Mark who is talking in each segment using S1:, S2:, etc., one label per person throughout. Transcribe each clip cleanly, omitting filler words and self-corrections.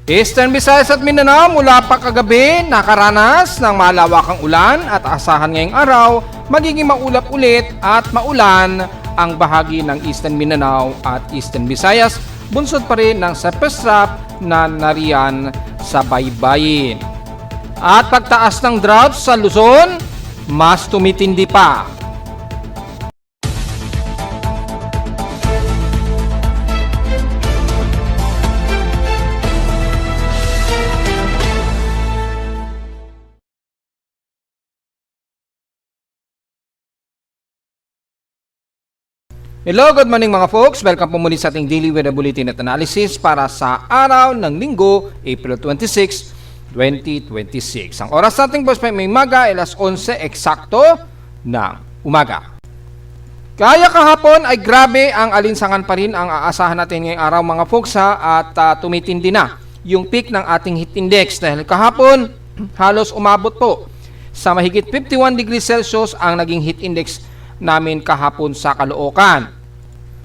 S1: Eastern Visayas at Mindanao mula pa kagabi nakaranas ng malawakang ulan at asahan ngayong araw magiging maulap ulit at maulan ang bahagi ng Eastern Mindanao at Eastern Visayas, bunsod pa rin ng surface trough na nariyan sa baybayin. At pagtaas ng drought sa Luzon, mas tumitindi pa. Hello, good morning mga folks. Welcome po muli sa ating Daily Weather Bulletin at Analysis para sa araw ng Linggo, April 26, 2026. Ang oras nating boss may maga, alas 11 eksakto ng umaga. Kaya kahapon ay grabe ang alinsangan pa rin ang aasahan natin ngayong araw mga folks at tumitindi na yung peak ng ating heat index dahil kahapon halos umabot po sa mahigit 51 degrees Celsius ang naging heat index namin kahapon sa Caloocan.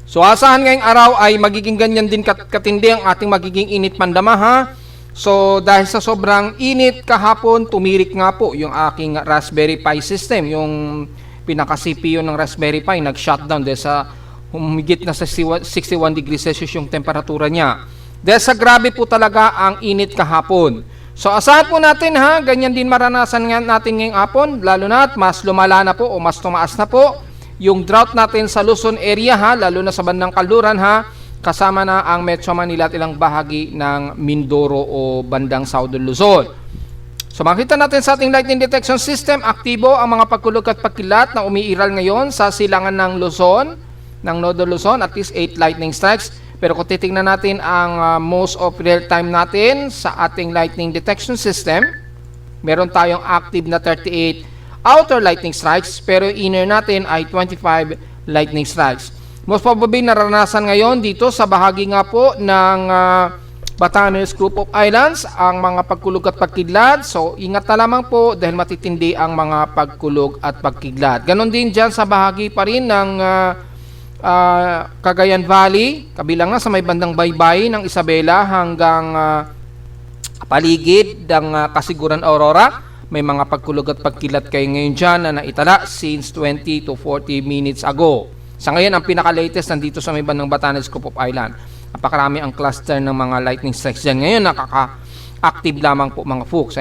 S1: So asahan ngayong araw ay magiging ganyan din katindi ang ating magiging init pandama. So dahil sa sobrang init kahapon, tumirik nga po yung aking Raspberry Pi system, yung pinaka-CPU ng Raspberry Pi nag-shutdown dahil sa humigit na sa 61 degrees Celsius yung temperatura niya. Dahil sa grabe po talaga ang init kahapon. So asahan po natin ganyan din maranasan natin ngayong hapon, lalo na at mas lumala na po o mas tumaas na po yung drought natin sa Luzon area lalo na sa bandang Kalduran kasama na ang Metro Manila at ilang bahagi ng Mindoro o bandang Southern Luzon. So makita natin sa ating lightning detection system, aktibo ang mga pagkulog at pagkilat na umiiral ngayon sa silangan ng Luzon, ng Northern Luzon, at least 8 lightning strikes. Pero kung titingnan natin ang most of real time natin sa ating lightning detection system, meron tayong active na 38 outer lightning strikes, pero inner natin ay 25 lightning strikes. Most probably naranasan ngayon dito sa bahagi nga po ng Batanes Group of Islands ang mga pagkulog at pagkidlat. So ingat na lamang po dahil matitindi ang mga pagkulog at pagkidlat. Ganon din dyan sa bahagi pa rin ng Cagayan Valley, kabilang na sa may bandang baybay ng Isabela hanggang paligid ng Kasiguran Aurora. May mga pagkulog at pagkilat kayo ngayon dyan na naitala since 20 to 40 minutes ago. Sa ngayon, ang pinaka-latest nandito sa may bandang Batanes Group of Island. Napakarami ang cluster ng mga lightning strikes dyan. Ngayon, nakaka-active lamang po mga folks.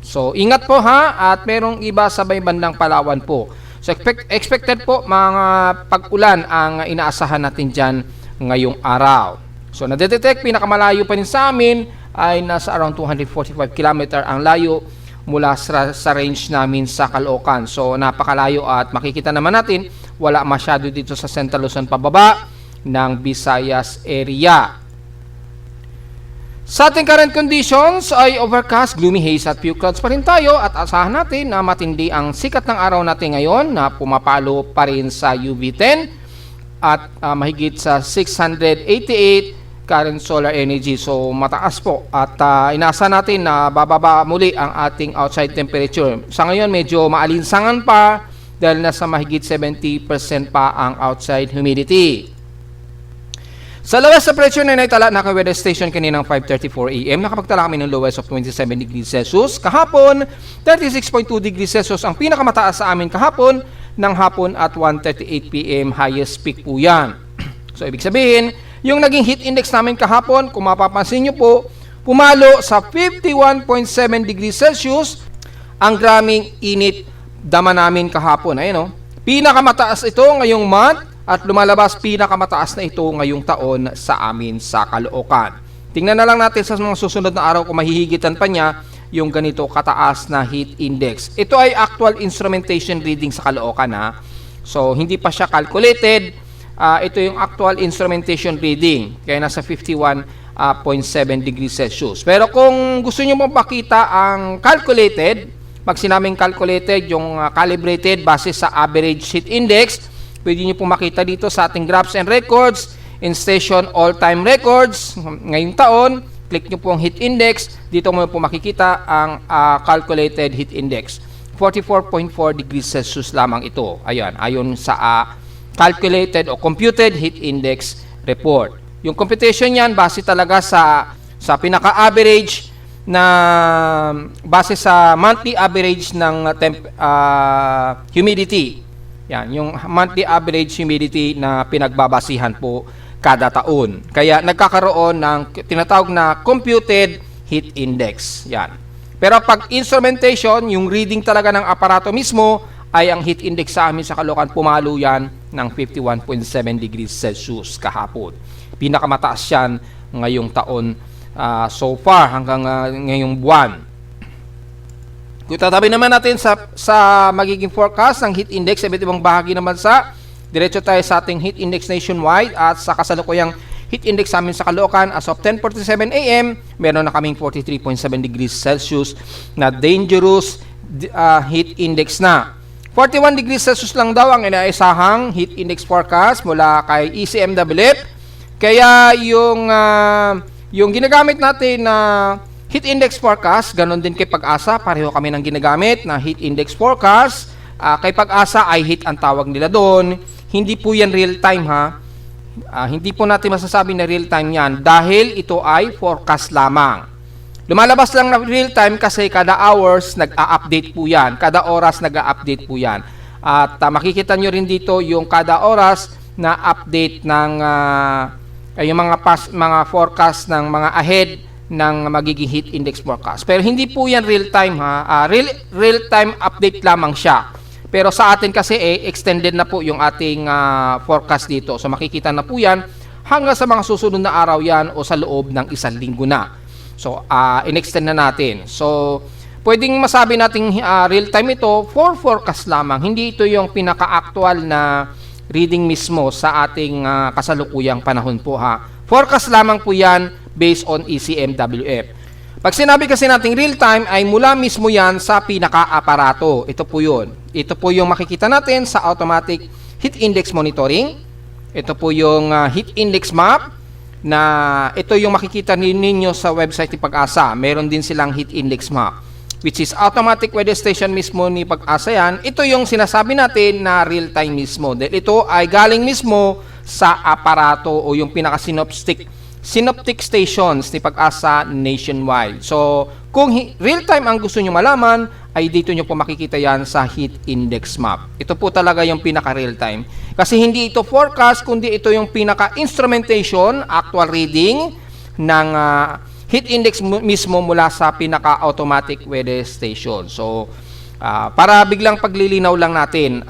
S1: So, ingat po at merong iba sa may bandang Palawan po. So, expected po mga pag-ulan ang inaasahan natin dyan ngayong araw. So, nadetect pinakamalayo pa rin sa amin ay nasa around 245 km ang layo mula sa range namin sa Caloocan. So, napakalayo at makikita naman natin wala masyado dito sa Central Luzon pababa ng Visayas area. Sa ating current conditions ay overcast, gloomy haze at few clouds pa rin tayo at asahan natin na matindi ang sikat ng araw natin ngayon na pumapalo pa rin sa UV10 at mahigit sa 688 current solar energy. So mataas po at inaasahan natin na bababa muli ang ating outside temperature. Sa ngayon medyo maalinsangan pa dahil nasa mahigit 70% pa ang outside humidity. Sa lowest temperature na naitala na weather station kaninang 5:34 AM, nakapagtala kami ng lowest of 27 degrees Celsius. Kahapon, 36.2 degrees Celsius ang pinakamataas sa amin kahapon ng hapon at 1:38 PM, highest peak po yan. So, ibig sabihin, yung naging heat index namin kahapon, kung mapapansin nyo po, pumalo sa 51.7 degrees Celsius ang graming init dama namin kahapon. Ayun, pinakamataas ito ngayong month at lumalabas pinakamataas na ito ngayong taon sa amin sa Caloocan. Tingnan na lang natin sa mga susunod na araw kung mahihigitan pa niya yung ganito kataas na heat index. Ito ay actual instrumentation reading sa Caloocan So hindi pa siya calculated. Ito yung actual instrumentation reading. Kaya nasa 51.7 degrees Celsius. Pero kung gusto niyo mapakita ang calculated, pag sinaming calculated, yung calibrated base sa average heat index, pwede nyo po makita dito sa ating graphs and records, in station all-time records, ngayong taon, click nyo po ang heat index, dito mo po makikita ang calculated heat index. 44.4 degrees Celsius lamang ito. Ayan, ayon sa calculated o computed heat index report. Yung computation yan, base talaga sa sa pinaka-average na base sa monthly average ng humidity. Yan, yung monthly average humidity na pinagbabasihan po kada taon. Kaya nagkakaroon ng tinatawag na computed heat index. Yan. Pero pag instrumentation, yung reading talaga ng aparato mismo, ay ang heat index sa amin sa Caloocan, pumalo yan ng 51.7 degrees Celsius kahapon. Pinakamataas yan ngayong taon so far hanggang ngayong buwan. Kung tatabi naman natin sa magiging forecast ng heat index sa iba't ibang bahagi ng bansa, diretso tayo sa ating heat index nationwide at sa kasalukuyang heat index sa amin sa Caloocan as of 10:47 AM, meron na kaming 43.7 degrees Celsius na dangerous heat index na. 41 degrees Celsius lang daw ang inaisahang heat index forecast mula kay ECMWF. Kaya yung ginagamit natin na heat index forecast, ganun din kay Pag-asa, pareho kami ng ginagamit na heat index forecast. Kay Pag-asa ay heat ang tawag nila doon. Hindi po yan real time ha. Hindi po natin masasabi na real time yan dahil ito ay forecast lamang. Lumalabas lang na real time kasi kada hours nag-a-update po yan. Kada oras nag-a-update po yan. At makikita nyo rin dito yung kada oras na update ng yung mga forecast ng mga ahead ng magiging heat index forecast. Pero hindi po yan real time ha. Real time update lamang siya. Pero sa atin kasi extended na po yung ating forecast dito. So makikita na po yan hanggang sa mga susunod na araw yan o sa loob ng isang linggo na. So, in-extend na natin. So, pwedeng masabi nating real time ito for forecast lamang. Hindi ito yung pinaka-actual na reading mismo sa ating kasalukuyang panahon po ha. Forecast lamang po yan based on ECMWF. Pag sinabi kasi nating real time ay mula mismo yan sa pinaka-aparato. Ito po yun. Ito po yung makikita natin sa automatic heat index monitoring. Ito po yung heat index map na ito yung makikita ninyo sa website ni Pag-asa. Meron din silang heat index map which is automatic weather station mismo ni Pag-asa yan. Ito yung sinasabi natin na real time mismo. Dahil ito ay galing mismo sa aparato o yung pinaka-synoptic stations ni Pag-asa nationwide. So, kung real time ang gusto nyo malaman, ay dito nyo po makikita yan sa heat index map. Ito po talaga yung pinaka-real time. Kasi hindi ito forecast, kundi ito yung pinaka-instrumentation, actual reading ng heat index mismo mula sa pinaka-automatic weather station. So, para biglang paglilinaw lang natin,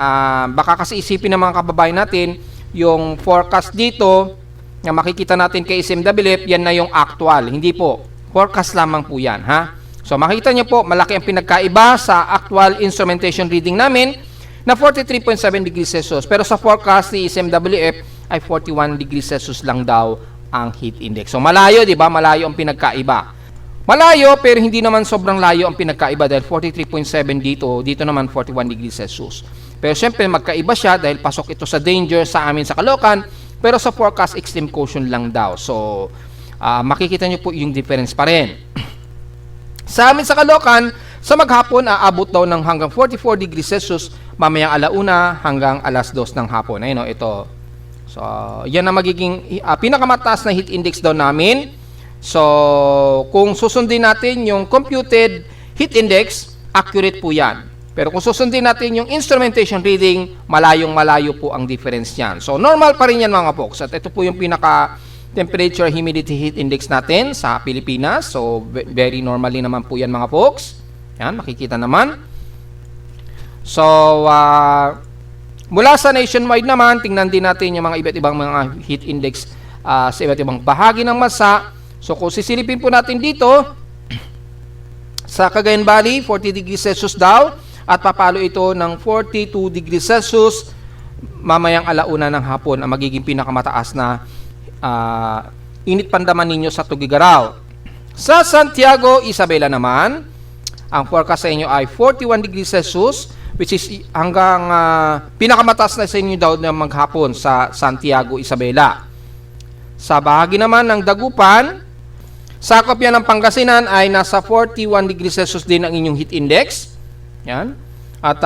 S1: baka kasi isipin ng mga kababayan natin, yung forecast dito, na makikita natin kay ECMWF, yan na yung actual. Hindi po. Forecast lamang po yan, ha? So, makikita nyo po, malaki ang pinagkaiba sa actual instrumentation reading namin na 43.7 degrees Celsius. Pero sa forecast ni ECMWF ay 41 degrees Celsius lang daw ang heat index. So, malayo, di ba? Malayo ang pinagkaiba. Malayo, pero hindi naman sobrang layo ang pinagkaiba dahil 43.7 dito naman 41 degrees Celsius. Pero syempre, magkaiba siya dahil pasok ito sa danger sa amin sa Caloocan, pero sa forecast, extreme caution lang daw. So, makikita nyo po yung difference pa rin. Sa amin sa Caloocan, sa maghapon, aabot daw ng hanggang 44 degrees Celsius, mamayang alauna hanggang alas 2 ng hapon. Ayun, ito. So, yan ang magiging pinakamataas na heat index daw namin. So, kung susundin natin yung computed heat index, accurate po yan. Pero kung susundin natin yung instrumentation reading, malayong-malayo po ang difference yan. So, normal pa rin yan mga folks. At ito po yung pinaka-temperature humidity heat index natin sa Pilipinas. So, very normally naman po yan mga folks. Yan, makikita naman. So, mula sa nationwide naman, tingnan din natin yung mga iba't ibang mga heat index sa iba't ibang bahagi ng bansa. So, kung sisilipin po natin dito, sa Cagayan Valley, 40 degrees Celsius daw. At papalo ito ng 42 degrees Celsius mamayang alauna ng hapon ang magiging pinakamataas na init pandaman ninyo sa Tugigaraw. Sa Santiago, Isabela naman, ang forecast sa inyo ay 41 degrees Celsius which is hanggang pinakamataas na sa inyo daw na maghapon sa Santiago, Isabela. Sa bahagi naman ng Dagupan, sakop yan ng Pangasinan ay nasa 41 degrees Celsius din ang inyong heat index. Yan. At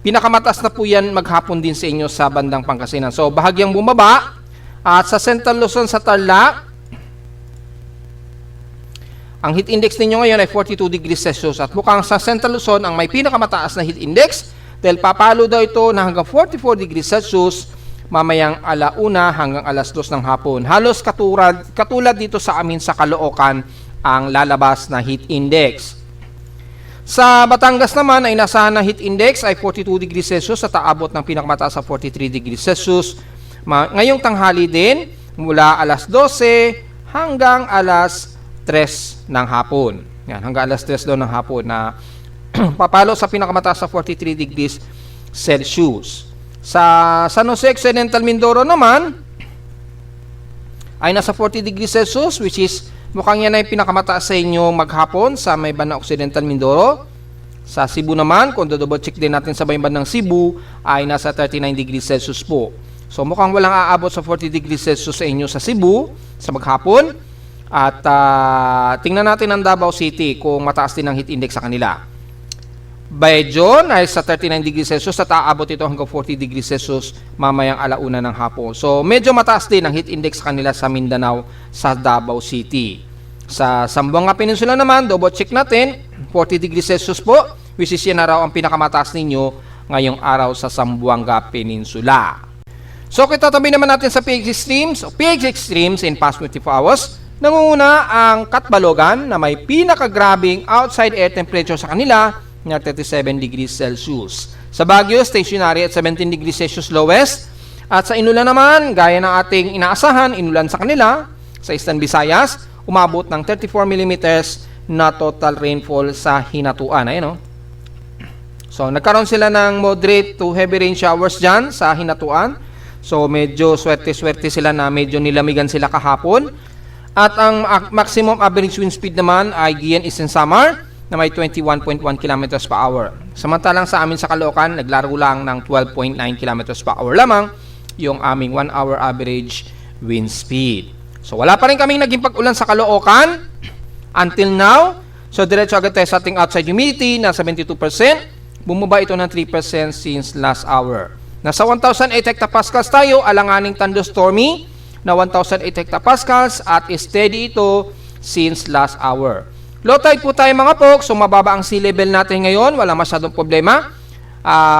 S1: pinakamataas na po yan maghapon din sa inyo sa bandang Pangasinan. So, bahagyang bumaba. At sa Central Luzon, sa Tarlac, Ang heat index ninyo ngayon ay 42 degrees Celsius at mukhang sa Central Luzon ang may pinakamataas na heat index dahil papalo daw ito na hanggang 44 degrees Celsius mamayang 1:00 hanggang 2:00 ng hapon. Halos katulad dito sa amin sa Caloocan ang lalabas na heat index. Sa Batangas naman ay nasa na heat index ay 42 degrees Celsius at aabot ng pinakamataas sa 43 degrees Celsius. Ngayong tanghali din mula 12:00 hanggang 3:00 ng hapon. Yan, hanggang 3:00 daw ng hapon na papalo sa pinakamataas sa 43 degrees Celsius. Sa San Jose Occidental Mindoro naman ay nasa 40 degrees Celsius, which is mukhang yan ay pinakamataas sa inyo maghapon sa may bandang Occidental Mindoro. Sa Cebu naman, kung double check din natin sa may bandang Cebu, ay nasa 39 degrees Celsius po. So mukhang walang aabot sa 40 degrees Celsius sa inyo sa Cebu sa maghapon. At tingnan natin ang Davao City kung mataas din ang heat index sa kanila. Bayon ay sa 39 degrees Celsius at aabot ito hanggang 40 degrees Celsius mamayang 1:00 ng hapon. So medyo mataas din ang heat index sa kanila sa Mindanao sa Davao City. Sa Zamboanga Peninsula naman, double check natin, 40 degrees Celsius po, which is yan na raw ang pinakamataas ninyo ngayong araw sa Zamboanga Peninsula. So kitatabi naman natin sa PH Extremes. PH Extremes in past 24 hours, nangunguna ang Katbalogan na may pinakagrabing outside air temperature sa kanila na 37 degrees Celsius. Sa Baguio, stationary at 17 degrees Celsius lowest. At sa Inulan naman, gaya ng ating inaasahan, inulan sa kanila. Sa Eastern Visayas, umabot ng 34 millimeters na total rainfall sa Hinatuan. Ayan, So, nagkaroon sila ng moderate to heavy rain showers dyan sa Hinatuan. So, medyo swerte-swerte sila na medyo nilamigan sila kahapon. At ang maximum average wind speed naman ay Gian Eastern Samar na may 21.1 km per hour. Samantalang sa amin sa Caloocan, naglaro lang ng 12.9 km per hour lamang yung aming 1 hour average wind speed. So wala pa rin kaming naging pag-ulan sa Caloocan until now. So diretso agad tayo sa ating outside humidity na 72%. Bumaba ito ng 3% since last hour. Nasa 1,008 hectopascals tayo, alanganing thunderstormy na 1,008 hectopascals at steady ito since last hour. Low tide po tayo mga folks, so mababa ang sea level natin ngayon, wala masyadong problema.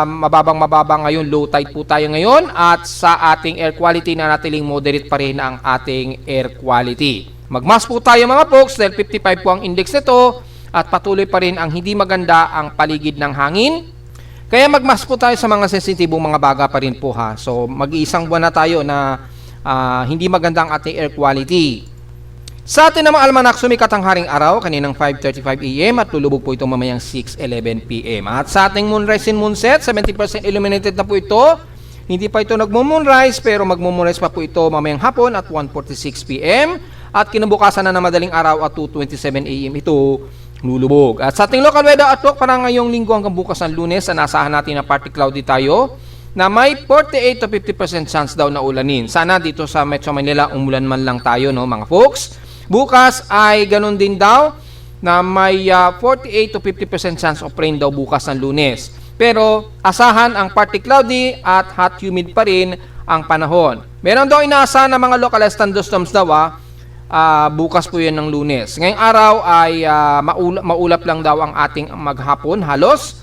S1: Mababang ngayon, low tide po tayo ngayon at sa ating air quality na natiling moderate pa rin ang ating air quality. Magmask po tayo mga folks dahil 55 po ang index nito at patuloy pa rin ang hindi maganda ang paligid ng hangin. Kaya magmask po tayo sa mga sensitibong mga baga pa rin po ha. So mag-iisang buwan na tayo na hindi maganda ang ating air quality. Sa atin namang almanak, sumikat ang haring araw kaninang 5:35 AM at lulubog po ito mamayang 6:11 PM. At sa ating moonrise and moonset, 70% illuminated na po ito. Hindi pa ito nagmo-moonrise pero magmo-moonrise pa po ito mamayang hapon at 1:46 PM. At kinabukasan na madaling araw at 2:27 AM ito lulubog. At sa ating local weather outlook para ngayong linggo hanggang bukas ng Lunes, anasahan natin na partly cloudy tayo na may 48 to 50% chance daw na ulanin. Sana dito sa Metro Manila umulan man lang tayo, no mga folks. Bukas ay ganun din daw na may 48 to 50% chance of rain daw bukas ng Lunes. Pero asahan ang partly cloudy at hot humid pa rin ang panahon. Meron daw inaasahan na mga localized thunderstorms daw bukas po yan ng Lunes. Ngayong araw ay maulap lang daw ang ating maghapon halos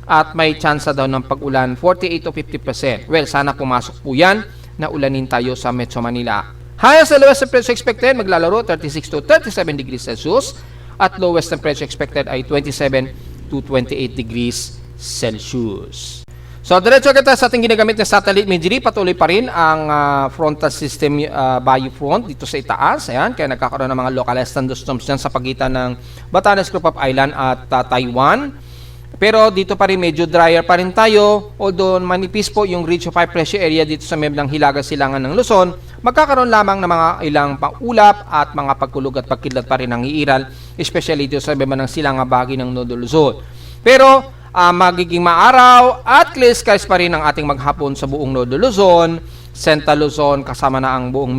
S1: at may chance daw ng pag-ulan 48 to 50%. Well, sana pumasok po yan na ulanin tayo sa Metro Manila. Highest and lowest temperature expected maglalaro 36 to 37 degrees Celsius at lowest temperature expected ay 27 to 28 degrees Celsius. So diretso agad sa ating ginagamit na satellite imagery, patuloy pa rin ang frontal system bayou front dito sa itaas. Ayan, kaya nagkakaroon ng mga localized thunderstorms dyan sa pagitan ng Batanes Group of Island at Taiwan. Pero dito pa rin medyo drier pa rin tayo, although manipis po yung ridge of high pressure area dito sa may Hilaga Silangan ng Luzon, magkakaroon lamang ng mga ilang pang-ulap at mga pagkulog at pagkidlat pa rin ng iiral, especially dito sa may ng Silangan bahagi ng Nodo Luzon. Pero magiging maaraw at clear skies pa rin ang ating maghapon sa buong Nodo Luzon, Central Luzon, kasama na ang buong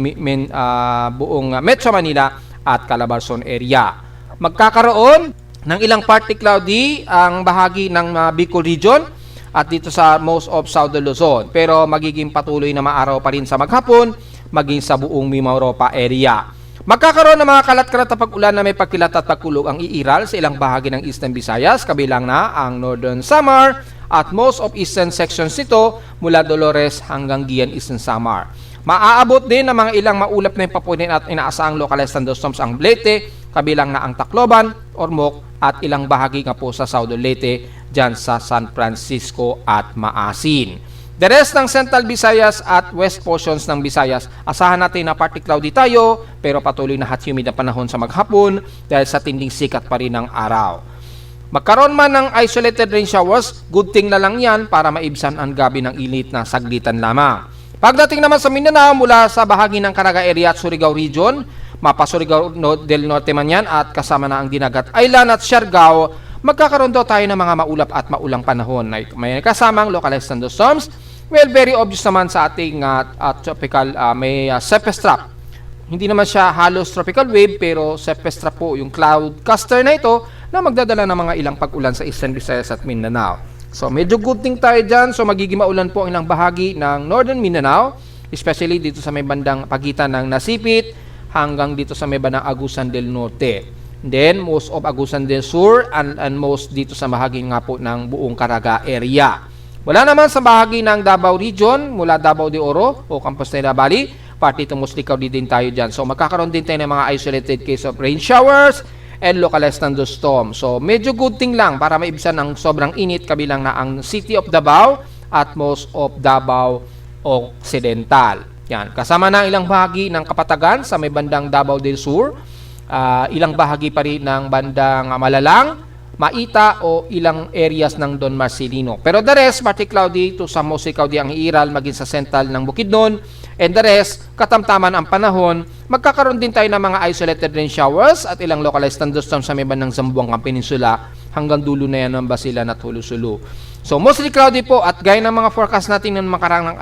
S1: Metro Manila at Calabarzon area. Magkakaroon ng ilang partly cloudy ang bahagi ng Bicol region at dito sa most of Southern Luzon. Pero magiging patuloy na maaraw pa rin sa maghapon, maging sa buong Mimaropa area. Magkakaroon ng mga kalat-kalat na pag-ulan na may pagkilat at pagkulog ang iiral sa ilang bahagi ng Eastern Visayas, kabilang na ang Northern Samar at most of eastern sections nito mula Dolores hanggang Guian Eastern Samar. Maaabot din ng mga ilang maulap na papunin at inaasahang localized thunderstorms ang Leyte, kabilang na ang Tacloban, Ormoc at ilang bahagi nga po sa Southern Leyte dyan sa San Francisco at Maasin. The rest ng Central Visayas at West portions ng Visayas, asahan natin na partly cloudy tayo pero patuloy na hot humid na panahon sa maghapon dahil sa tinding sikat pa rin ng araw. Magkaroon man ng isolated rain showers, good thing na lang yan para maibsan ang gabi ng init na saglitan lamang. Pagdating naman sa Mindanao mula sa bahagi ng Caraga area at Surigao region, mapa Surigao del Norte man yan at kasama na ang Dinagat Island at Siargao, magkakaroon daw tayo ng mga maulap at maulang panahon. May kasamang localized thunderstorms. Well, very obvious naman sa ating tropical, may surface trap. Hindi naman siya halos tropical wave, pero surface trap po yung cloud cluster na ito na magdadala ng mga ilang pag-ulan sa Eastern Visayas at Mindanao. So, medyo good thing tayo dyan. So, magiging maulan po ang ilang bahagi ng Northern Mindanao, especially dito sa may bandang pagitan ng Nasipit hanggang dito sa may bandang Agusan del Norte. Then, most of Agusan del Sur and most dito sa bahagi nga po ng buong Caraga area. Wala naman sa bahagi ng Davao Region, mula Davao de Oro o Compostela Valley, partly tumuslicaw din tayo dyan. So, magkakaroon din tayo ng mga isolated case of rain showers and localized thunderstorms. So, medyo good thing lang para maibsan ang sobrang init, kabilang na ang City of Davao at most of Davao Occidental. Yan. Kasama na ilang bahagi ng Kapatagan sa may bandang Davao del Sur, ilang bahagi pa rin ng bandang Malalang, Maita o ilang areas ng Don Marcelino. Pero the rest, partly cloudy to some mostly cloudy ang iiral maging sa central ng Bukidnon. And the rest, katamtaman ang panahon, magkakaroon din tayo ng mga isolated rain showers at ilang localized thunderstorms sa may bandang Zamboanga Peninsula hanggang dulo na yan ng Basilan at Hulusulu. So mostly cloudy po at gaya ng mga forecast natin ng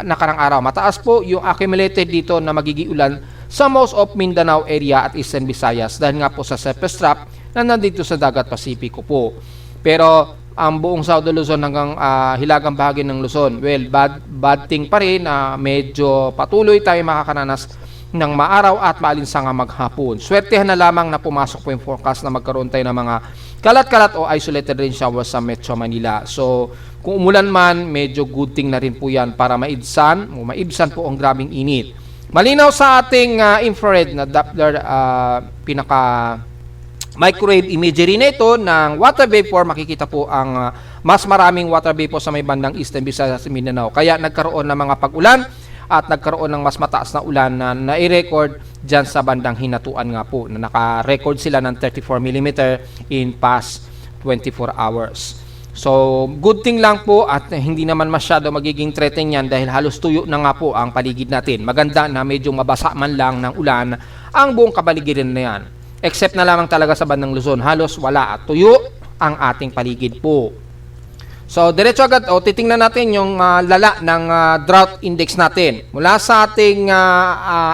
S1: nakarang araw, mataas po yung accumulated dito na magiging ulan sa most of Mindanao area at Eastern Visayas dahil nga po sa surface trap na nandito sa dagat Pasipiko po. Pero ang buong South Luzon hanggang hilagang bahagi ng Luzon, well, bad thing pa rin na medyo patuloy tayo makakaranas ng maaraw at maalinsangang maghapon. Swertehan na lamang na pumasok po yung forecast na magkaroon tayo ng mga kalat-kalat o isolated rain showers sa Metro Manila. So, kung umulan man, medyo good thing na rin po yan para maibsan po ang grabing init. Malinaw sa ating infrared na Doppler microwave imagery na ito ng water vapor, makikita po ang mas maraming water vapor sa may bandang Eastern Visayas at Mindanao. Kaya nagkaroon ng mga pag-ulan at nagkaroon ng mas mataas na ulan na nai-record dyan sa bandang Hinatuan nga po, na naka-record sila ng 34 mm in past 24 hours. So, good thing lang po at hindi naman masyado magiging threatening yan dahil halos tuyo na nga po ang paligid natin. Maganda na medyo mabasa man lang ng ulan ang buong kapaligiran na yan. Except na lamang talaga sa bandang Luzon, halos wala at tuyo ang ating paligid po. So, diretso agad, titingnan natin yung lala ng drought index natin. Mula sa ating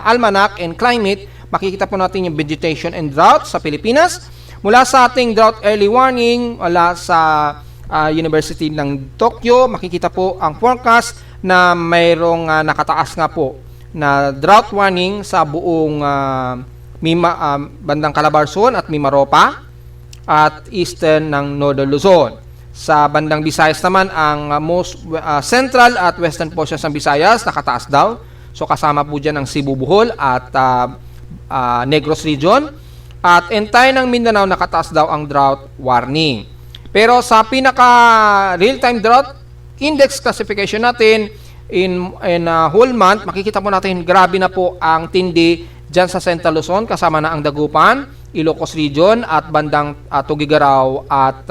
S1: almanac and climate, makikita po natin yung vegetation and drought sa Pilipinas. Mula sa ating drought early warning, mula sa University ng Tokyo, makikita po ang forecast na mayroong nakataas nga po na drought warning sa buong bandang Calabarzon at Mimaropa at eastern ng Northern Luzon. Sa bandang Visayas naman, ang most central at western portions ng Visayas nakataas daw. So kasama po dyan ang Cebu, Bohol at Negros region. At entire ng Mindanao nakataas daw ang drought warning. Pero sa pinaka real-time drought index classification natin in whole month, makikita po natin grabe na po ang tindi dyan sa Central Luzon, kasama na ang Dagupan, Ilocos Region at bandang Tugigaraw at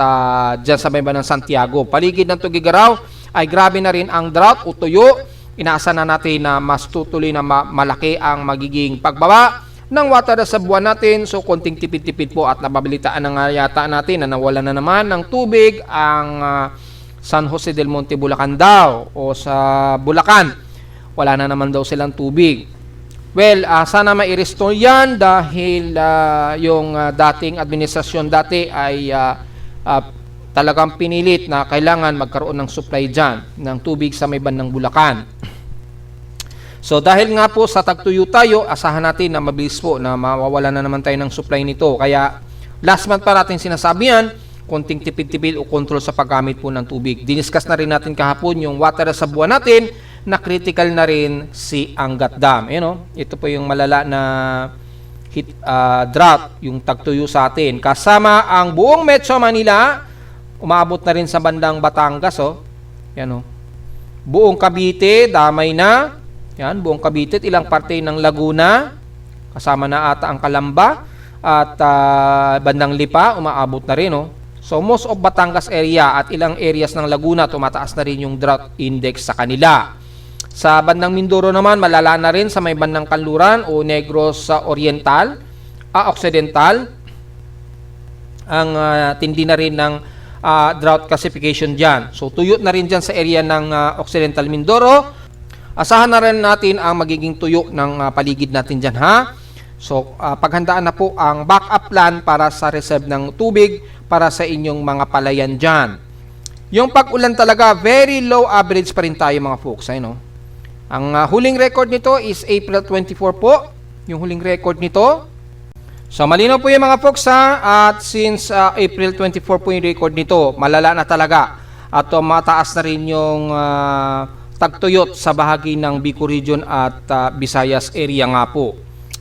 S1: dyan sa may bandang Santiago. Paligid ng Tugigaraw ay grabe na rin ang drought o tuyo. Inaasa na natin na mas tutuloy na malaki ang magiging pagbaba ng water sa buwan natin. So, konting tipid-tipid po at nababalitaan na nga yata natin na nawala na naman ng tubig ang San Jose del Monte, Bulacan daw o sa Bulacan. Wala na naman daw silang tubig. Well, sana mai-restore yan dahil yung dating administrasyon dati ay talagang pinilit na kailangan magkaroon ng supply dyan ng tubig sa may bandang Bulacan. So dahil nga po sa tagtuyo tayo, asahan natin na mabilis po na mawawala na naman tayo ng supply nito. Kaya last month pa natin sinasabi yan, konting tipid-tipid o control sa paggamit po ng tubig. Diniscuss na rin natin kahapon yung water reservoir natin na critical na rin si Angat Dam. Ito po yung malala na drought, yung tagtuyo sa atin. Kasama ang buong Metro Manila, umaabot na rin sa bandang Batangas. Yan, buong Cavite, damay na. Yan, buong Cavite, ilang parte ng Laguna, kasama na ata ang Calamba, at bandang Lipa, umaabot na rin. So most of Batangas area at ilang areas ng Laguna, tumataas na rin yung drought index sa kanila. Sa bandang Mindoro naman, malala na rin sa may bandang Kanluran o Negros Occidental. Ang tindi na rin ng drought classification dyan. So tuyo na rin dyan sa area ng Occidental Mindoro. Asahan na rin natin ang magiging tuyo ng paligid natin dyan, ha? So paghandaan na po ang backup plan para sa reserve ng tubig para sa inyong mga palayan dyan. Yung pag-ulan talaga, very low average pa rin tayo mga folks. Ang huling record nito is April 24 po. Yung huling record nito. So malinaw po yung mga folks, ha. At since April 24 po yung record nito, malala na talaga. At mataas na rin yung tagtuyot sa bahagi ng Bicol Region at Visayas area nga po.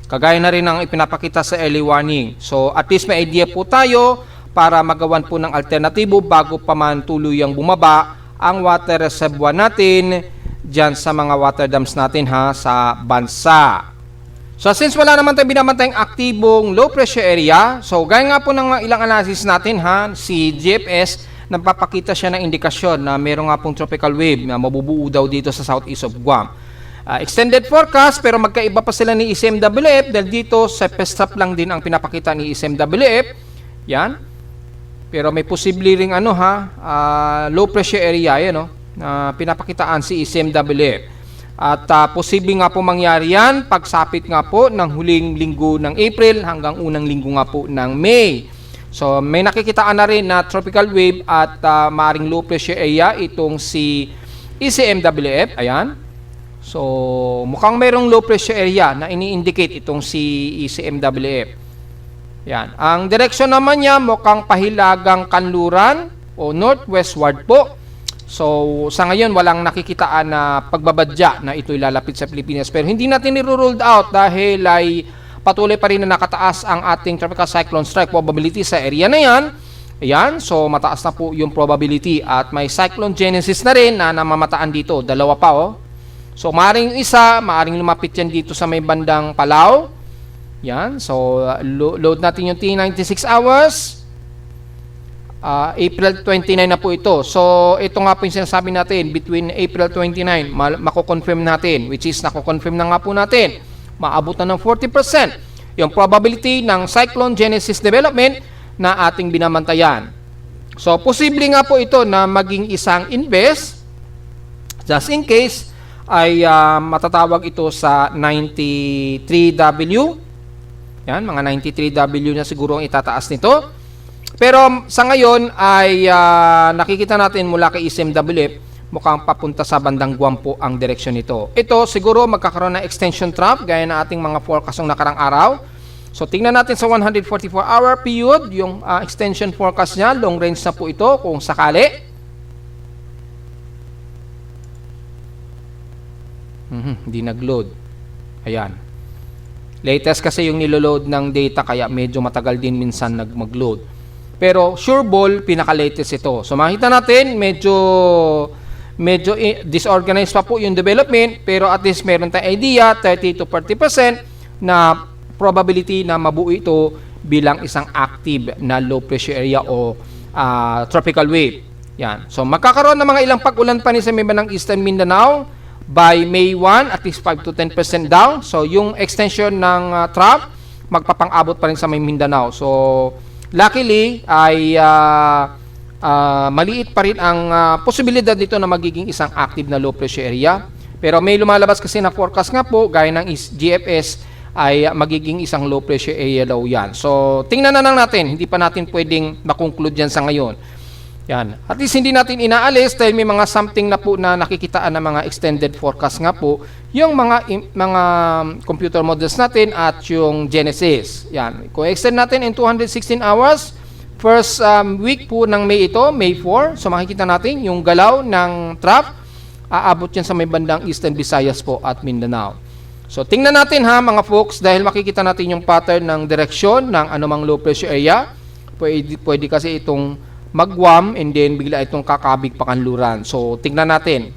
S1: Kagaya na rin ang ipinapakita sa early warning. So at least may idea po tayo para magawan po ng alternatibo bago pa man tuluyang bumaba ang water reservoir natin dyan sa mga water dams natin, ha, sa bansa. So since wala naman tayong binabantayang aktibong low pressure area, so gaya nga po ng ilang analysis natin, ha, si GFS nagpapakita siya ng indikasyon na meron nga pong tropical wave na mabubuo daw dito sa southeast of Guam. Extended forecast, pero magkaiba pa sila ni ICMWF dahil dito sa PESTAP lang din ang pinapakita ni ICMWF. Yan. Pero may posible ring low pressure area yan, na pinapakitaan si ICMWF. At posible nga po mangyari yan pagsapit nga po ng huling linggo ng April hanggang unang linggo nga po ng May. So may nakikitaan na rin na tropical wave at maaring low pressure area itong si ICMWF. Ayan. So mukhang mayroong low pressure area na ini-indicate itong si ICMWF. Yan. Ang direksyon naman niya mukhang pahilagang kanluran o northwestward po. So sa ngayon walang nakikitaan na pagbabadya na ito'y lalapit sa Pilipinas. Pero hindi natin i-ruled out dahil ay patuloy pa rin na nakataas ang ating tropical cyclone strike probability sa area na yan. Ayan, so mataas na po yung probability at may cyclone genesis na rin na namamataan dito. Dalawa pa, So maaring isa, maaring lumapit yan dito sa may bandang Palau. Yan, so load natin yung T96 hours. April 29 na po ito. So ito nga po yung sinasabi natin, between April 29, mako-confirm natin, which is nako-confirm na nga po natin. Maabot na ng 40% yung probability ng cyclone genesis development na ating binabantayan. So, posible nga po ito na maging isang invest. Just in case, ay matatawag ito sa 93W. Yan, mga 93W na siguro ang itataas nito. Pero sa ngayon ay nakikita natin mula kay ICMWF, mukhang papunta sa bandang Guam po ang direksyon nito. Ito siguro magkakaroon ng extension trough gaya na ating mga forecast ng nakarang araw. So tingnan natin sa 144-hour period yung extension forecast niya. Long range na po ito kung sakali. Hindi nag-load. Ayan. Latest kasi yung niloload ng data kaya medyo matagal din minsan mag-load. Pero sure ball, pinaka-latest ito. So makita natin medyo disorganized pa po yung development, pero at least meron tayong idea, 30 to 40% na probability na mabuo ito bilang isang active na low pressure area o tropical wave. Yan. So magkakaroon ng mga ilang pag-ulan pa ni sa miba ng Eastern Mindanao by May 1, at least 5 to 10% down. So yung extension ng trough, magpapang-abot pa rin sa may Mindanao. So luckily ay maliit pa rin ang posibilidad dito na magiging isang active na low pressure area. Pero may lumalabas kasi na forecast nga po, gaya ng GFS, ay magiging isang low pressure area daw yan. So, tingnan na lang natin. Hindi pa natin pwedeng makonclude yan sa ngayon. Yan. At least hindi natin inaalis dahil may mga something na po na nakikitaan ng mga extended forecast nga po yung mga computer models natin at yung Genesis. Yan. Kung extend natin in 216 hours, first week po ng May ito, May 4. So makikita natin yung galaw ng trough, aabot yan sa may bandang Eastern Visayas po at Mindanao. So tingnan natin ha mga folks, dahil makikita natin yung pattern ng direksyon ng anumang low pressure area. Pwede kasi itong magwam and then bigla itong kakabig pakanluran. So tingnan natin.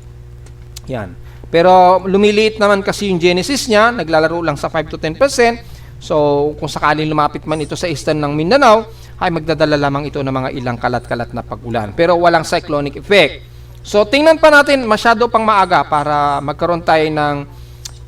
S1: Yan. Pero lumiliit naman kasi yung genesis niya, naglalaro lang sa 5 to 10%. So kung sakaling lumapit man ito sa eastern ng Mindanao, ay magdadala lamang ito ng mga ilang kalat-kalat na pag-ulan. Pero walang cyclonic effect. So tingnan pa natin, masyado pang maaga para magkaroon tayo ng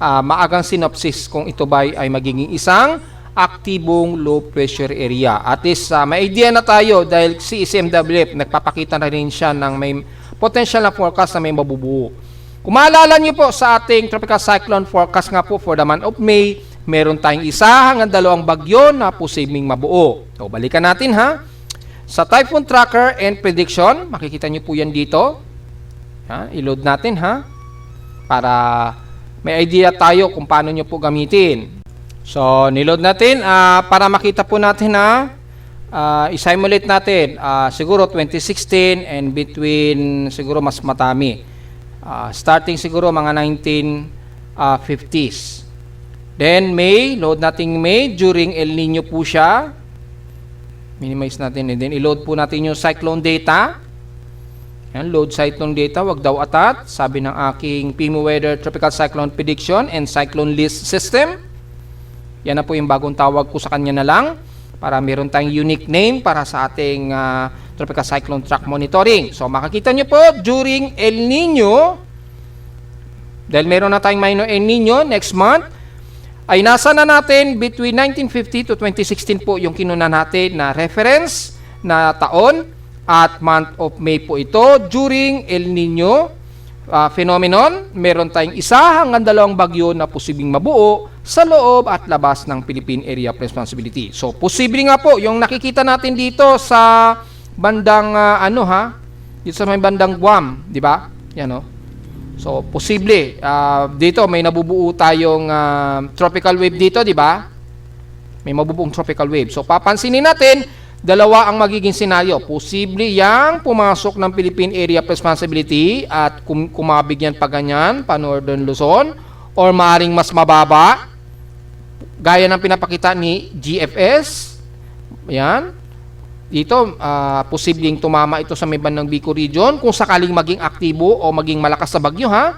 S1: maagang synopsis kung ito ba ay magiging isang aktibong low pressure area. At least may idea na tayo dahil si ECMWF nagpapakita na rin siya ng may potential na forecast na may mabubuo. Kung maalala niyo po sa ating tropical cyclone forecast nga po for the month of May, meron tayong isa hanggang 2 bagyo na posibleng mabuo. So balikan natin ha. Sa typhoon tracker and prediction, makikita niyo po yan dito. I-load natin ha. Para may idea tayo kung paano niyo po gamitin. So, niload natin para makita po natin na i-simulate natin siguro 2016 and between siguro mas matami. Starting siguro mga 1950s. Then May, load natin May during El Nino po siya. Minimize natin and then i-load po natin yung cyclone data. Yan, load cyclone data, wag daw atat. Sabi ng aking PIMO Weather Tropical Cyclone Prediction and Cyclone List System. Yan na po yung bagong tawag ko sa kanya na lang para meron tayong unique name para sa ating Tropical Cyclone Track Monitoring. So makikita nyo po during El Nino, dahil meron na tayong minor El Nino next month, ay nasa na natin between 1950 to 2016 po yung kinuna natin na reference na taon at month of May po ito. During El Nino phenomenon, meron tayong isa hanggang 2 bagyo na posibleng mabuo sa loob at labas ng Philippine Area of Responsibility. So, posible nga po yung nakikita natin dito sa bandang dito sa may bandang Guam, di ba? Yan o. So, posible. Dito may nabubuo tayong tropical wave dito, di ba? May mabubuong tropical wave. So, papansinin natin, 2 ang magiging senaryo. Posible yang pumasok ng Philippine Area of Responsibility at kumabig yan pa ganyan, pa Northern Luzon, or maaring mas mababa, gaya ng pinapakita ni GFS. Yan. Dito, posibleng tumama ito sa may bandang Bicol region kung sakaling maging aktibo o maging malakas sa bagyo ha.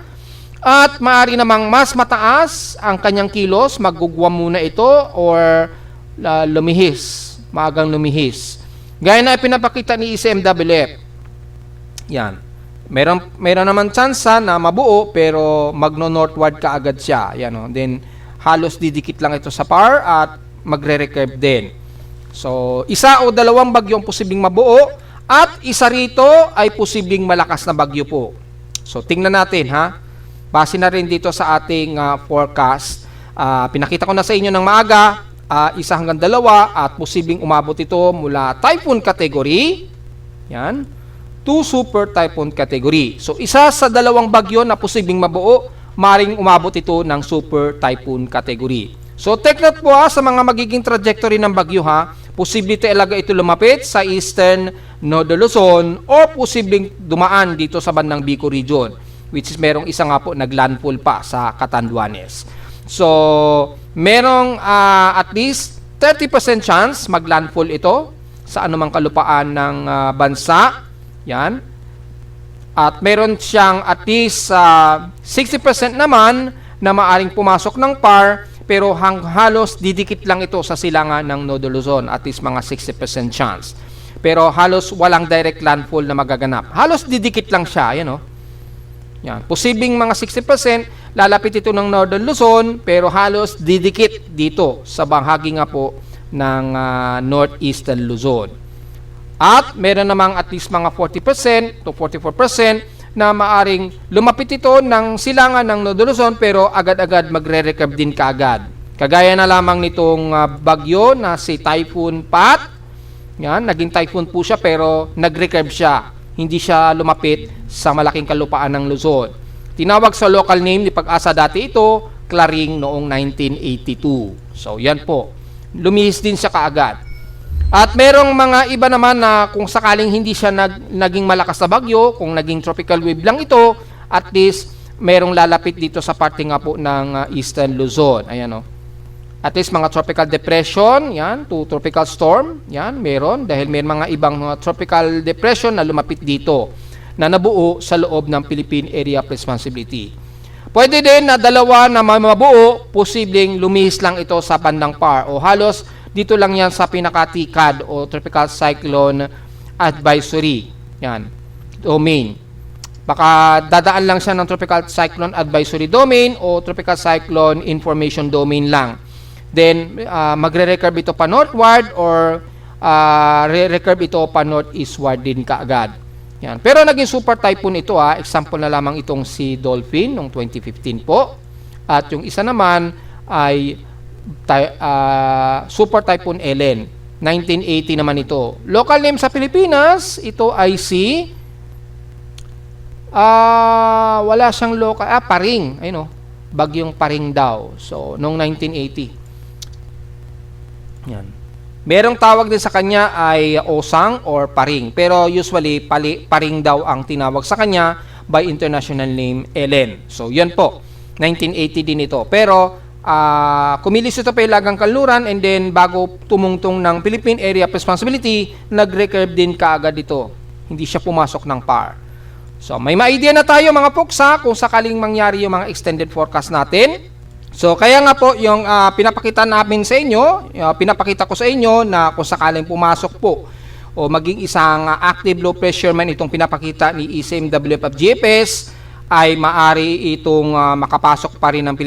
S1: At maaari namang mas mataas ang kanyang kilos, magugwam muna ito or lumihis. Maagang lumihis. Gaya na pinapakita ni ECMWF. Yan. Meron naman tsansa na mabuo pero magno-northward kaagad siya. Yan o. Then, halos didikit lang ito sa PAR at magre-recurve din. So, isa o 2 bagyong posibleng mabuo at isa rito ay posibleng malakas na bagyo po. So, tingnan natin ha. Base na rin dito sa ating forecast. Pinakita ko na sa inyo ng maaga. 1 hanggang 2 at posibleng umabot ito mula typhoon category yan to super typhoon category. So isa sa 2 bagyo na posibleng mabuo, maring umabot ito ng super typhoon category. So take note po sa mga magiging trajectory ng bagyo ha. Posible talaga ito lumapit sa eastern Northern Luzon o posibleng dumaan dito sa bandang Bicol region, which is merong isa nga po naglandfall pa sa Catanduanes. So, merong at least 30% chance maglandfall ito sa anumang kalupaan ng bansa. Yan. At meron siyang at least 60% naman na maaring pumasok ng PAR pero halos didikit lang ito sa silangan ng Northern Luzon, at least mga 60% chance. Pero halos walang direct landfall na magaganap. Halos didikit lang siya, yan o. Yan. Posibleng mga 60%, lalapit ito ng Northern Luzon, pero halos didikit dito sa bahagi nga po ng Northeastern Luzon. At meron namang at least mga 40% to 44% na maaring lumapit ito ng silangan ng Northern Luzon, pero agad-agad magre-recover din kaagad. Kagaya na lamang nitong bagyo na si Typhoon Pat. Yan, naging typhoon po siya pero nag-recover siya. hindi siya lumapit sa malaking kalupaan ng Luzon. Tinawag sa local name ni Pag-asa dati ito, Claring noong 1982. So yan po, lumihis din siya kaagad. At merong mga iba naman na kung sakaling hindi siya naging malakas na bagyo, kung naging tropical wave lang ito, at least merong lalapit dito sa parte nga po ng Eastern Luzon. Ayan o. At least mga tropical depression, yan, to tropical storm, yan, meron. Dahil may mga ibang mga tropical depression na lumapit dito na nabuo sa loob ng Philippine Area of Responsibility. Pwede din na dalawa na mabuo, posibleng lumihis lang ito sa bandang PAR o halos dito lang yan sa pinakatikad o tropical cyclone advisory. Yan, domain. Baka dadaan lang siya ng tropical cyclone advisory domain o tropical cyclone information domain lang. Then, magre-recurve ito pa northward or re-recurve ito pa northeastward din kaagad. Yan. Pero naging super typhoon ito example na lamang itong si Dolphin noong 2015 po. At yung isa naman ay Super Typhoon Ellen, 1980 naman ito. Local name sa Pilipinas, ito ay si wala siyang local, Paring, ayun bagyong Paring daw. So, noong 1980. Yan. Merong tawag din sa kanya ay Osang or Paring, pero usually Paring daw ang tinawag sa kanya by international name Ellen. So, yan po. 1980 din ito. Pero kumilis ito pa ilagang kanluran and then bago tumungtong ng Philippine Area of Responsibility, nag-recurve din kaagad ito. Hindi siya pumasok ng PAR. So, may ma-idea na tayo mga puksa kung sakaling mangyari yung mga extended forecast natin. So, kaya nga po yung pinapakita namin sa inyo, pinapakita ko sa inyo na kung sakaling pumasok po o maging isang active low pressure man itong pinapakita ni ECMWF of GPS, ay maari itong makapasok pa rin ng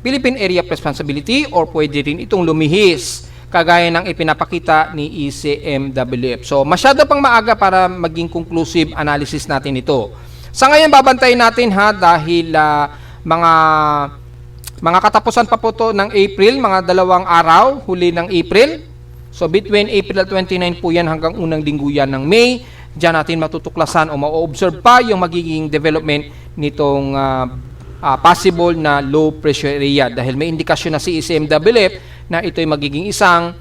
S1: Philippine Area of Responsibility or pwede rin itong lumihis kagaya ng ipinapakita ni ECMWF. So, masyado pang maaga para maging conclusive analysis natin ito. Sa ngayon, babantayin natin dahil mga katapusan pa po to ng April, mga 2 araw, huli ng April. So, between April 29 po yan hanggang unang linggo yan ng May. Diyan natin matutuklasan o ma-observe pa yung magiging development nitong possible na low pressure area dahil may indikasyon na si ECMWF na ito'y magiging isang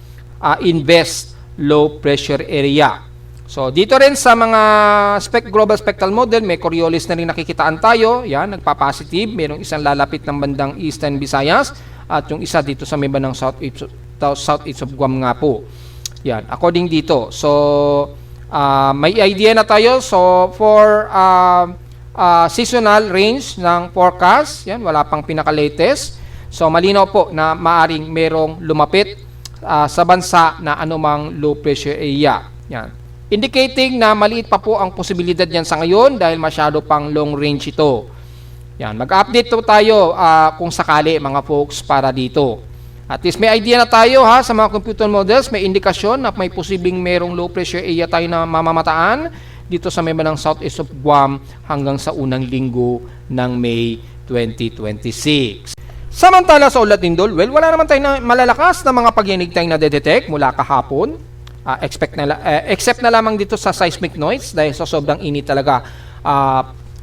S1: invest low pressure area. So, dito rin sa mga global spectral model, may Coriolis na rin nakikitaan tayo. Yan, nagpa-positive. Mayroong isang lalapit ng bandang Eastern Visayas at yung isa dito sa may bandang southeast of Guam nga po. Yan, according dito. So, may idea na tayo. So, for seasonal range ng forecast, yan, wala pang pinaka-latest. So, malinaw po na maaring merong lumapit sa bansa na anumang low pressure area. Yan. Indicating na maliit pa po ang posibilidad yan sa ngayon dahil masyado pang long range ito. Yan, mag-update po tayo kung sakali mga folks para dito. At least may idea na tayo sa mga computer models, may indikasyon na may posibleng merong low pressure area tayo na mamamataan dito sa may bandang southeast of Guam hanggang sa unang linggo ng May 2026. Samantala sa ulat Lindol, wala naman tayo na malalakas na mga pagyanig tayong nadedetect mula kahapon. Except na lamang dito sa seismic noise dahil sa sobrang init talaga.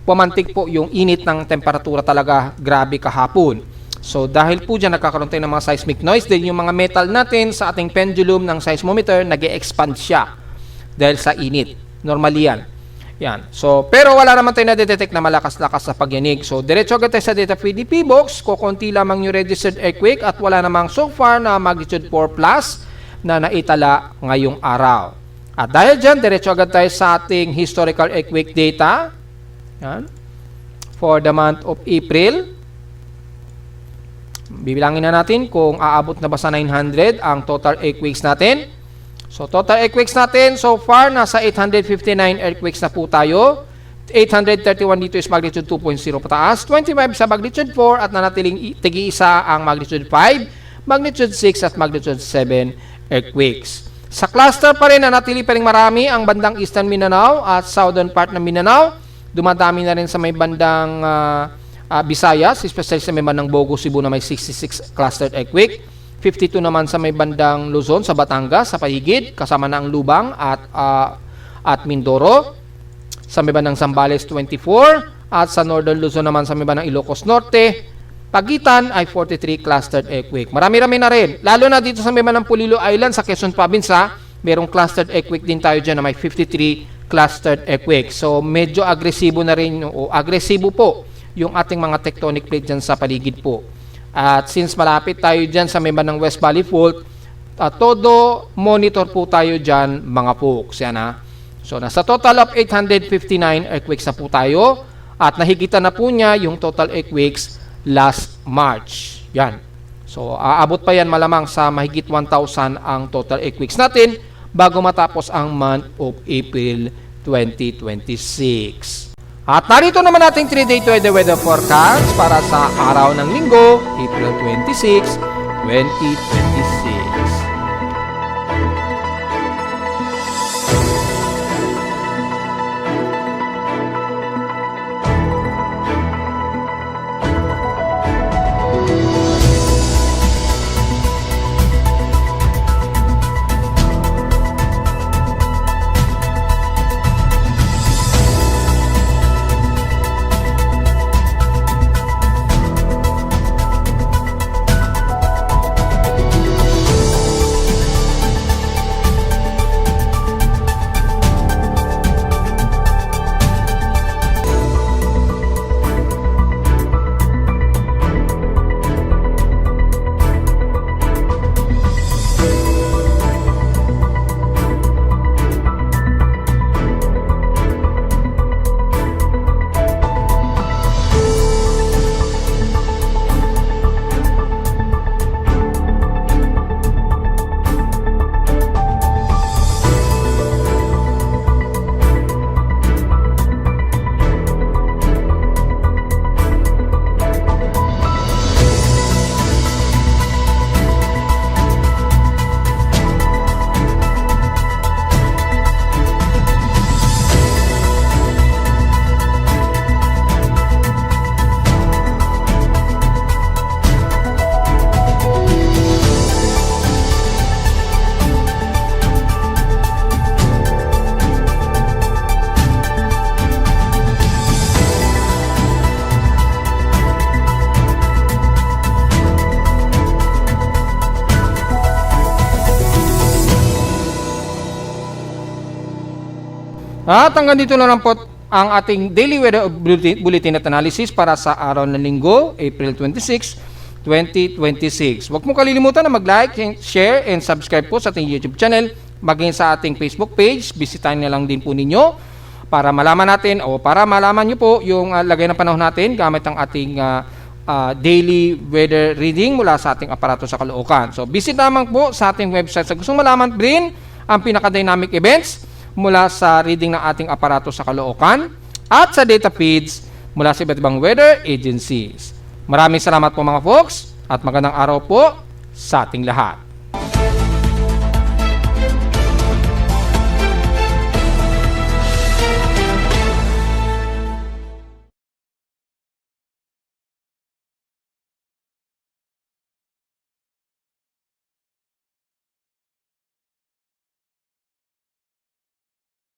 S1: Pumantik po yung init ng temperatura talaga grabe kahapon. So dahil po dyan nagkakaroon tayo ng mga seismic noise, dahil yung mga metal natin sa ating pendulum ng seismometer nag-e-expand siya dahil sa init. Normally yan. So, pero wala naman tayo na-detect na malakas-lakas sa pagyanig. So, diretso agad tayo sa data PDP box. Kukunti lamang yung registered earthquake at wala namang so far na magnitude 4 plus na naitala ngayong araw. At dahil dyan, diretso agad tayo sa ating historical earthquake data. Yan. For the month of April. Bibilangin na natin kung aabot na ba sa 900 ang total earthquakes natin. So, total earthquakes natin, so far, nasa 859 earthquakes na po tayo. 831 dito is magnitude 2.0 pataas. 25 sa magnitude 4 at nanatiling tigi-isa ang magnitude 5, magnitude 6 at magnitude 7 earthquakes. Sa cluster pa rin, nanatili pa rin marami ang bandang Eastern Mindanao at Southern part ng Mindanao. Dumadami na rin sa may bandang Visayas, especially sa may bandang Bogo, Cebu na may 66 clustered earthquake. 52 naman sa may bandang Luzon, sa Batangas, sa Pahigid, kasama na ang Lubang at Mindoro. sa may bandang Zambales 24, at sa Northern Luzon naman sa may bandang Ilocos Norte, pagitan ay 43 clustered earthquake. Marami-rami na rin. Lalo na dito sa may bandang Pulilo Island sa Quezon Province, merong clustered earthquake din tayo dyan na may 53 clustered earthquake. So medyo agresibo na rin o agresibo po yung ating mga tectonic plate dyan sa paligid po. At since malapit tayo dyan sa may bandang West Valley Fault, todo monitor po tayo dyan mga folks. Yan ha. So nasa total of 859 earthquakes na po tayo at nahigitan na po niya yung total earthquakes last March. Yan. So aabot pa yan malamang sa mahigit 1,000 ang total earthquakes natin bago matapos ang month of April 2026. At narito naman ating 3-day weather forecast para sa araw ng Linggo, April 26, 2026. At hanggang dito na lang po ang ating daily weather bulletin at analysis para sa araw ng Linggo, April 26, 2026. Huwag mo kalilimutan na mag-like, share, and subscribe po sa ating YouTube channel, maging sa ating Facebook page. Bisitahin na lang din po ninyo para malaman natin o para malaman nyo po yung lagay ng panahon natin gamit ang ating daily weather reading mula sa ating aparato sa Caloocan. So visit naman po sa ating website sa gustong malaman din ang pinaka-dynamic events mula sa reading ng ating aparato sa Caloocan at sa data feeds mula sa iba't ibang weather agencies. Maraming salamat po mga folks at magandang araw po sa ating lahat.